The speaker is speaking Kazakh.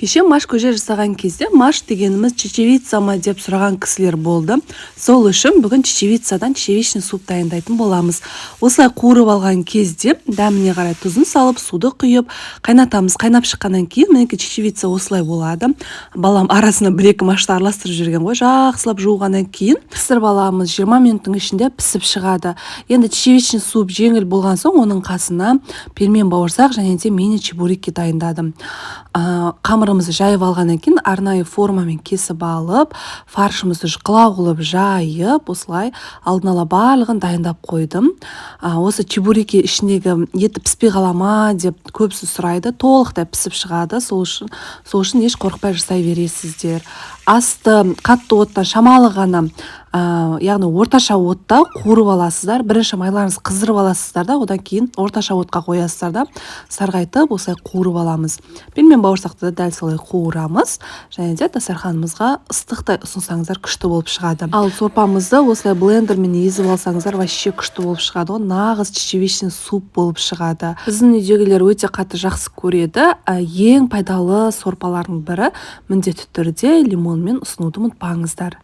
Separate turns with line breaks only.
Кеше маш көже жасаған кезде маш дегеніміз чечевица ма деп сұраған кісілер болды. Сол үшін бүгін чечевицадан чечевичный суп дайындайтын боламыз. Осылай қуырып алған кезде дәміне қарай тұзын салып, суды құйып, қайнатамыз. Қайнап шыққаннан кейін мінекей чечевица осылай болады. Балам арасына бір-екі машты араластырып жүрген ғой. Жақсылап жуғаннан кейін пісіріп аламыз. 20 минуттың ішінде пісіп шығады. Енді чечевичный суп жеңіл болған соң оның қасына пельмен бауырсақ және де мини чебуреки дайындадым. Қамырымызды жайып алғаннан кейін арнайы формамен кесіп алып, фаршымызды қылау қылып жайып, осылай алдын ала барлығын дайындап қойдым. Осы чебуреки ішіндегі еті піспей қала ма деп көбісі сұрайды. Толықтай пісіп шығады. Сол үшін еш қорықпай жасай бересіздер. Асты қатты оттан шамалы ғана, яғни орташа отта қуырып аласыздар. Бірінші майларыңыз қыздырып аласыздар да, одан кейін орташа отқа қоясыздар да, сарғайтып осылай қуырып аламыз. Пельмен бауырсақты да дәл солай қуырамыз. Және де дастарханымызға ыстықтай ұсынсаңыздар күшті болып шығады. Ал сорпамызды осылай блендермен езіп алсаңыздар вообще күшті болып шығады. Ол нағыз чечевичный суп болып шығады. Біздің үйдегілер өте қатты жақсы көреді. Ең пайдалы сорпалардың бірі міндетті түрде лимонмен ұсынуды ұмытпаңыздар.